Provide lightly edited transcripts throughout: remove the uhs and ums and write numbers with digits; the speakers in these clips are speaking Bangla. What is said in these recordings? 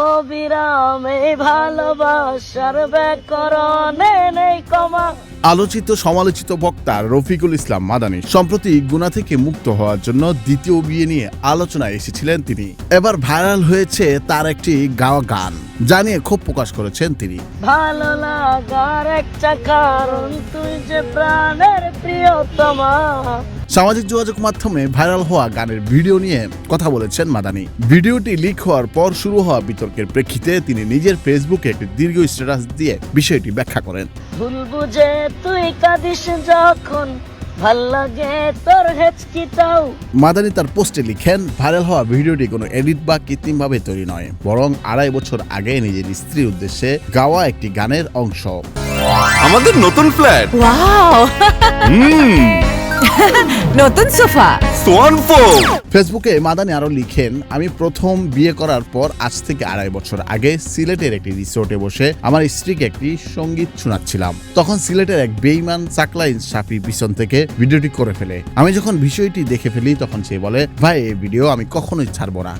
অবিরামে ভালোবাসার ব্যাকরণে নেই কমা। আলোচিত সমালোচিত বক্তা রফিকুল ইসলাম মাদানী সম্প্রতি গুনাহ থেকে মুক্ত হওয়ার জন্য দ্বিতীয় বিয়ে নিয়ে আলোচনায় এসেছিলেন তিনি। এবার ভাইরাল হয়েছে তার একটি গাওয়া গান, যা নিয়ে ক্ষোভ প্রকাশ করেছেন তিনি। ভালো লাগার একটা কারণ তুই যে প্রাণের প্রিয়তমা। সামাজিক যোগাযোগ মাধ্যমে ভাইরাল হওয়া গানের ভিডিও নিয়ে কথা বলেছেন মাদানী। ভিডিওটি লিক হওয়ার পর শুরু হওয়া বিতর্কের প্রেক্ষিতে তিনি নিজের ফেসবুকে একটি দীর্ঘ স্ট্যাটাস দিয়ে বিষয়টি ব্যাখ্যা করেন। ভুল বুঝে তুই কাঁদিস যখন, ভাল লাগে তোর হেঁচকিটাও। মাদানী তার পোস্টে লিখেন, ভাইরাল হওয়া ভিডিওটি কোনো এডিট বা কৃত্রিমভাবে তৈরি নয়, বরং 2.5 বছর আগে নিজের স্ত্রীর উদ্দেশ্যে গাওয়া একটি গানের অংশ। আমাদের নতুন ফ্ল্যাট, ওয়াও, নতুন সোফা, সোয়ান ফোম। ফেসবুকে মাদানী আরো লিখেন, আমি প্রথম বিয়ে করার পর আজ থেকে 2.5 বছর আগে সিলেটের একটি রিসোর্টে বসে আমার স্ত্রীকে একটি সঙ্গীত শোনাচ্ছিলাম। তখন সিলেটের এক বেঈমান চাকলাইন সাফি পিছন থেকে ভিডিওটি করে ফেলে। আমি যখন বিষয়টি দেখে ফেলি তখন সে বলে, ভাই এই ভিডিও আমি কখনোই ছাড়বো না।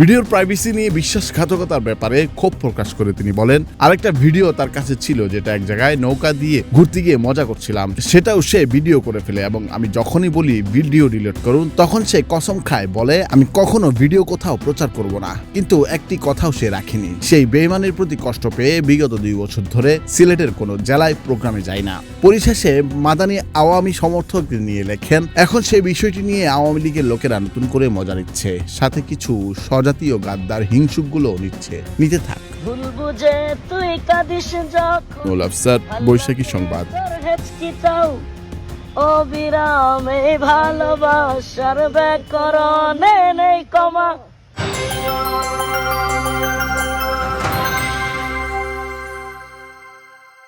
ভিডিওর প্রাইভেসি নিয়ে বিশ্বাসঘাতকতার ব্যাপারে ক্ষোভ প্রকাশ করে তিনি বলেন, আরেকটা ভিডিও তার কাছে ছিল যেটা এক জায়গায় নৌকা দিয়ে ঘুরতে গিয়ে মজা করছিলাম, সেটাও সে ভিডিও করে ফেলে এবং আমি যখনই বলি ভিডিও ডিলিট করুন তখন সে কসম খায়, বলে আমি কখনো ভিডিও কোথাও প্রচার করব না। কিন্তু একটি কথাও সে রাখেনি। সেই বেঈমানের প্রতি কষ্ট পেয়ে বিগত 2 বছর ধরে সিলেটের কোনো জেলায় প্রোগ্রামে যায় না। পরিশেষে মাদানী আওয়ামী সমর্থকদের নিয়ে লেখেন, এখন সেই বিষয়টি নিয়ে আওয়ামী লীগের লোকেরা নতুন করে মজা নিচ্ছে, সাথে কিছু জাতীয় গাদ্দার হিংসুকগুলো নিতে থাক। ভুল বুঝে তুই কাঁদিস যখন, আফসার, বৈশাখী সংবাদ। তোর হেঁচকিটাও অবিরামে ভালোবাসার ব্যাকরণে নেই কমা।